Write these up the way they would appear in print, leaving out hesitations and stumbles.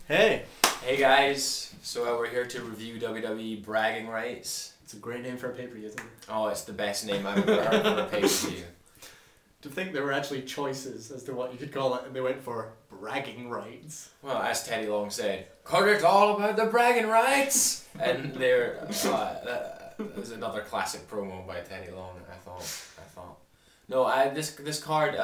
Hey! Hey guys, so we're here to review WWE Bragging Rights. It's a great name for a pay-per-view, isn't it? Oh, it's the best name I've ever heard for a pay-per-view. To think there were actually choices as to what you could call it, and they went for bragging rights. Well, as Teddy Long said, 'cause it's all about the bragging rights! And there was another classic promo by Teddy Long, I thought. No, this card,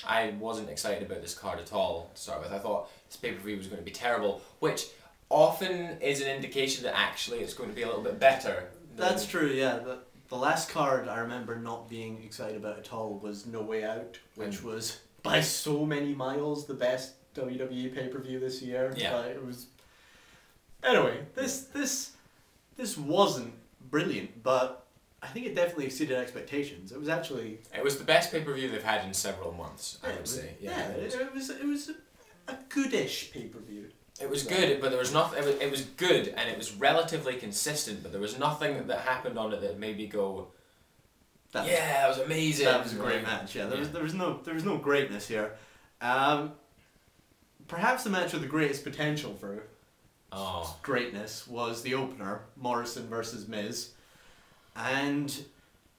I wasn't excited about this card at all to start with. I thought this pay-per-view was going to be terrible, which often is an indication that actually it's going to be a little bit better. That's true, yeah. The last card I remember not being excited about at all was No Way Out, which was by so many miles the best WWE pay-per-view this year. Yeah. It was... Anyway, this wasn't brilliant, but I think it definitely exceeded expectations. It was actually... It was the best pay-per-view they've had in several months, I would say. Yeah, it was a goodish pay-per-view. It was good, but there was nothing. It was good and it was relatively consistent, but there was nothing that happened on it that made me go, that was amazing. That was a great match. Yeah, there was no greatness here. Perhaps the match with the greatest potential for greatness was the opener, Morrison versus Miz, and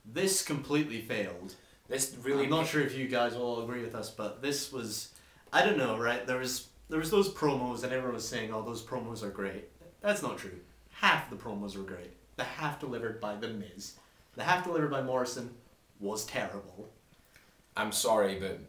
this completely failed. This really. I'm not sure if you guys will all agree with us, but this was, I don't know, right? There was those promos and everyone was saying, oh, those promos are great. That's not true. Half the promos were great. The half delivered by The Miz. The half delivered by Morrison was terrible. I'm sorry, but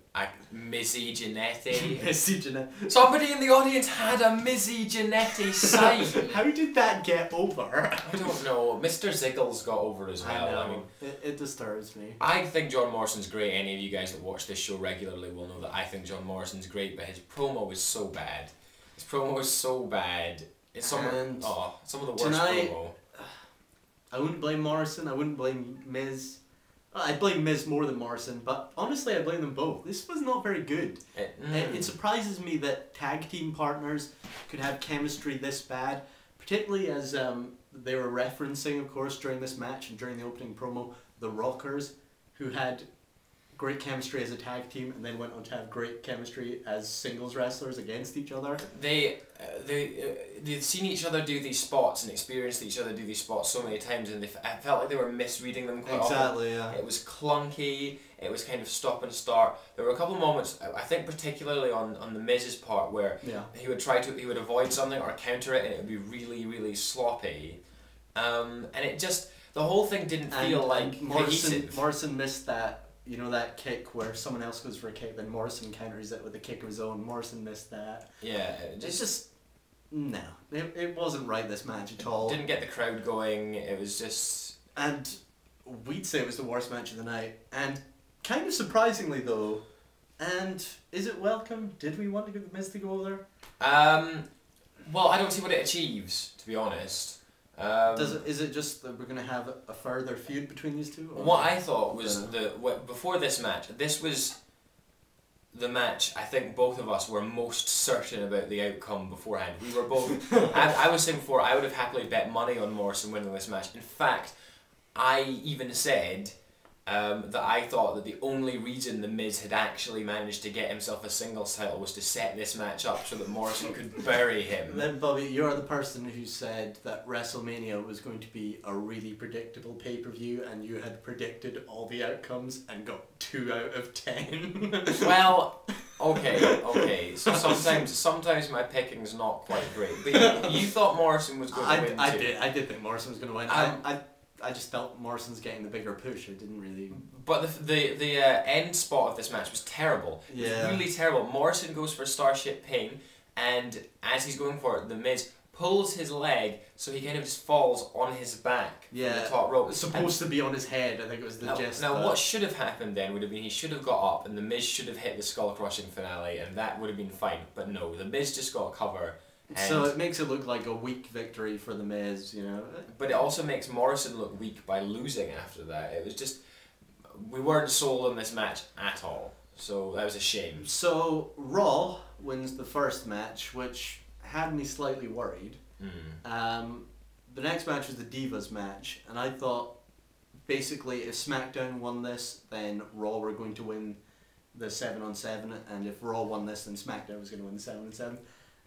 Mizzy Jannetty. Mizzy Jannetty. Somebody in the audience had a Mizzy Jannetty sign. How did that get over? I don't know. Mr. Ziggles got over as well. I know. I mean, it disturbs me. I think John Morrison's great. Any of you guys that watch this show regularly will know that I think John Morrison's great, but his promo was so bad. His promo was so bad. It's some of the worst promo. I wouldn't blame Morrison. I wouldn't blame Miz. I'd blame Miz more than Morrison, but honestly I blame them both. This was not very good. It surprises me that tag team partners could have chemistry this bad, particularly as they were referencing, of course, during this match and during the opening promo, the Rockers, who had great chemistry as a tag team and then went on to have great chemistry as singles wrestlers against each other. They'd seen each other do these spots and experienced each other do these spots so many times, and I felt like they were misreading them quite often. Exactly, yeah. It was clunky, it was kind of stop and start. There were a couple of moments, I think particularly on the Miz's part, where he would avoid something or counter it and it would be really, really sloppy. And it just, the whole thing didn't feel like cohesive. Morrison missed that. You know, that kick where someone else goes for a kick, then Morrison counters it with a kick of his own. Morrison missed that. Yeah. It's just... No. It wasn't right, this match, at all. Didn't get the crowd going. It was just... And we'd say it was the worst match of the night. And kind of surprisingly, though, and is it welcome? Did we want to get the Miz to go over there? Well, I don't see what it achieves, to be honest. Is it just that we're going to have a further feud between these two? Or? What I thought was before this match, this was the match I think both of us were most certain about the outcome beforehand. We were both... I was saying before, I would have happily bet money on Morrison winning this match. In fact, I even said that I thought that the only reason The Miz had actually managed to get himself a singles title was to set this match up so that Morrison could bury him. Then, Bobby, you're the person who said that WrestleMania was going to be a really predictable pay-per-view, and you had predicted all the outcomes and got 2 out of 10. Well, okay. So sometimes my picking's not quite great. But you thought Morrison was going to win too. I did think Morrison was going to win. I just felt Morrison's getting the bigger push. I didn't really... But the end spot of this match was terrible. Yeah. It was really terrible. Morrison goes for Starship Pain, and as he's going for it, The Miz pulls his leg so he kind of just falls on his back from the top rope. It's supposed to be on his head, I think it was the gist. Now what should have happened then would have been he should have got up and The Miz should have hit the skull-crushing finale, and that would have been fine. But no, The Miz just got a cover. So it makes it look like a weak victory for The Miz, you know. But it also makes Morrison look weak by losing after that. It was just... We weren't sold on this match at all. So that was a shame. So Raw wins the first match, which had me slightly worried. The next match was the Divas match, and I thought basically if SmackDown won this, then Raw were going to win the 7-on-7, and if Raw won this, then SmackDown was going to win the 7-on-7.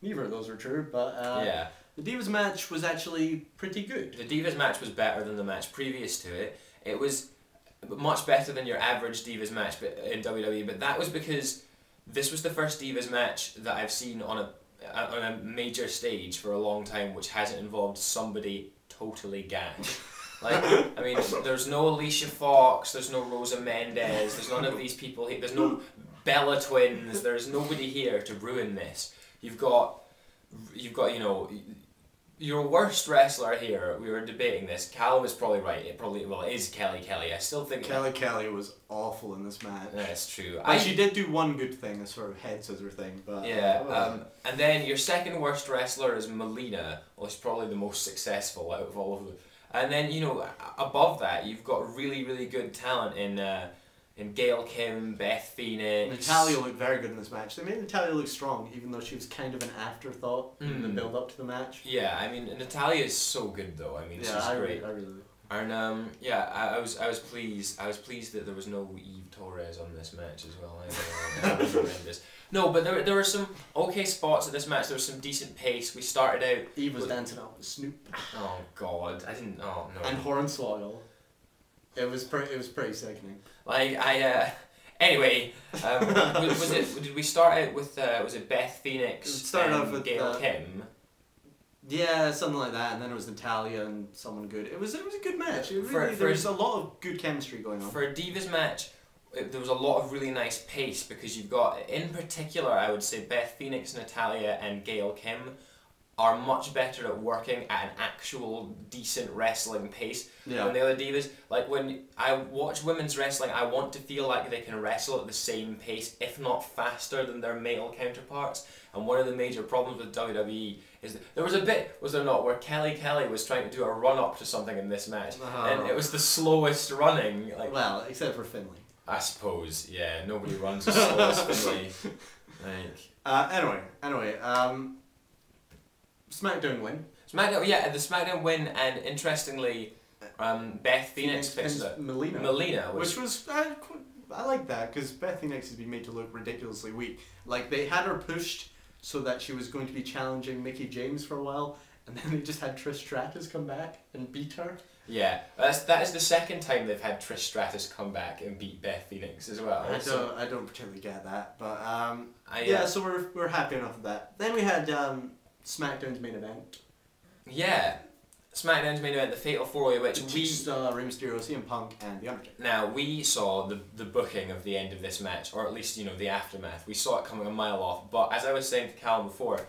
neither of those were true, but yeah. The Divas match was actually pretty good. The Divas match was better than the match previous to it. It was much better than your average Divas match in WWE, but that was because this was the first Divas match that I've seen on a major stage for a long time which hasn't involved somebody totally gassed. Like, I mean, there's no Alicia Fox, there's no Rosa Mendez, there's none of these people here, there's no Bella Twins, there's nobody here to ruin this. You've got, you know, your worst wrestler here, we were debating this, Calum is probably right, it is Kelly Kelly. I still think Kelly was awful in this match. That's true. But she did do one good thing, a sort of head scissor thing, but... Yeah, and then your second worst wrestler is Melina, well, she's probably the most successful out of all of them. And then, you know, above that, you've got really, really good talent in Gail, Kim, Beth, Pheonix. Natalya looked very good in this match. They made Natalya look strong, even though she was kind of an afterthought in the build-up to the match. Yeah, I mean, Natalya is so good, though. I mean, she's great. I really do. And yeah, I was pleased. I was pleased that there was no Eve Torres on this match as well. That was horrendous. No, but there were some okay spots in this match. There was some decent pace. We started out. Eve was dancing out with Snoop. Oh God, I didn't. Oh no. And Hornswoggle. It was pretty sickening. Like anyway, did we start out with was it Beth, Pheonix, It started off with Gail, Kim? Yeah, something like that, and then it was Natalya and someone good. It was a good match. There was a lot of good chemistry going on. For a Divas match, there was a lot of really nice pace because you've got, in particular, I would say Beth Phoenix, Natalya, and Gail Kim are much better at working at an actual decent wrestling pace than the other divas. Like when I watch women's wrestling, I want to feel like they can wrestle at the same pace, if not faster than their male counterparts. And one of the major problems with WWE is that there was a bit, was there not, where Kelly was trying to do a run up to something in this match, and it was the slowest running. Like, well, except for Finlay. I suppose, yeah, nobody runs as slow as Finlay. Like. Anyway, SmackDown win. The SmackDown win, and interestingly, Beth Phoenix picks up Melina, which was I like that because Beth Phoenix has been made to look ridiculously weak. Like they had her pushed so that she was going to be challenging Mickie James for a while, and then they just had Trish Stratus come back and beat her. Yeah, that is the second time they've had Trish Stratus come back and beat Beth Phoenix as well. I don't particularly get that, but so we're happy enough with that. Then we had SmackDown's main event. Yeah, SmackDown's main event, the Fatal 4-Way, which Batista, Rey Mysterio, CM Punk, and The Undertaker. Now, we saw the booking of the end of this match, or at least, the aftermath. We saw it coming a mile off, but as I was saying to Calum before,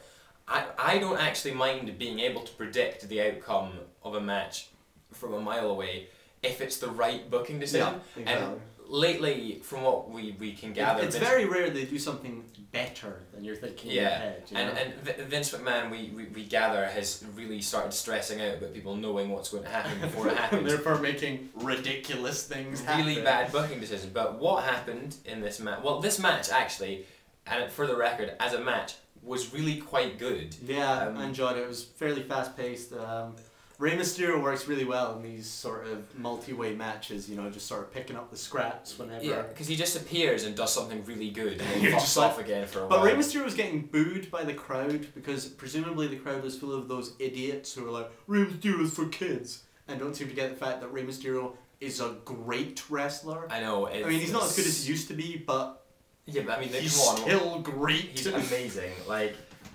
I don't actually mind being able to predict the outcome of a match from a mile away if it's the right booking decision. Yeah, exactly. And lately, from what we can gather... It's very rare they do something better than you're thinking in your head. And Vince McMahon, we gather, has really started stressing out about people knowing what's going to happen before it happens. And therefore making ridiculous things happen. Really bad booking decisions. But what happened in this match... Well, this match, actually, and for the record, as a match, was really quite good. Yeah, I enjoyed it. It was fairly fast-paced. Rey Mysterio works really well in these sort of multi-way matches, just sort of picking up the scraps whenever... Yeah, because he just appears and does something really good and then fucks off again for a while. But Rey Mysterio was getting booed by the crowd because presumably the crowd was full of those idiots who are like, Rey Mysterio is for kids, and don't seem to get the fact that Rey Mysterio is a great wrestler. I know. He's not as good as he used to be, but... Yeah, but he's still great. He's amazing.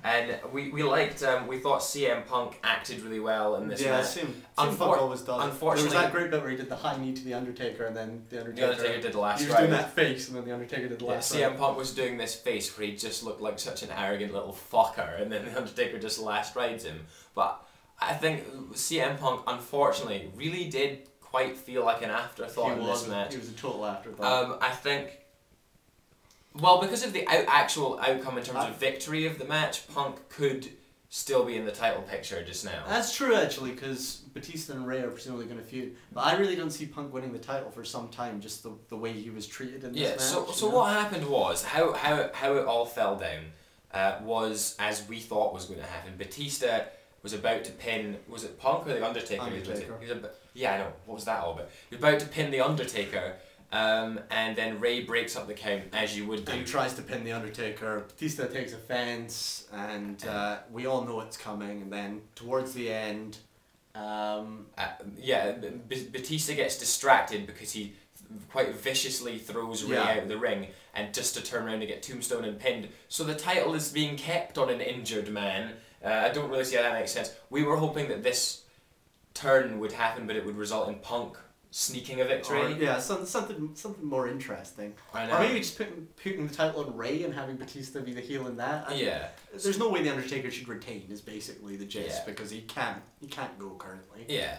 And we liked, we thought CM Punk acted really well in this match. CM Punk always does. Unfortunately, there was that great bit where he did the high knee to the Undertaker, and then the Undertaker did the last ride. He was doing that face, and then the Undertaker did the last CM Punk was doing this face where he just looked like such an arrogant little fucker, and then the Undertaker just last rides him. But I think CM Punk, unfortunately, really did quite feel like an afterthought in this match. He was a total afterthought. I think... Well, because of the actual outcome in terms of victory of the match, Punk could still be in the title picture just now. That's true, actually, because Batista and Rey are presumably going to feud. But I really don't see Punk winning the title for some time, just the way he was treated in this match. So what happened was, how it all fell down was as we thought was going to happen. Batista was about to pin... Was it Punk or The Undertaker? Undertaker. I know. What was that all about? He was about to pin The Undertaker... And then Ray breaks up the count, as you would do. And tries to pin the Undertaker. Batista takes offense, and we all know it's coming. And then towards the end, Batista gets distracted because he quite viciously throws Ray out of the ring, and just to turn around and get tombstone and pinned. So the title is being kept on an injured man. I don't really see how that makes sense. We were hoping that this turn would happen, but it would result in Punk sneaking a victory. Or, something more interesting. I know. Or maybe just putting the title on Ray and having Batista be the heel in that. There's no way the Undertaker should retain, is basically the gist, because he can't go currently. Yeah.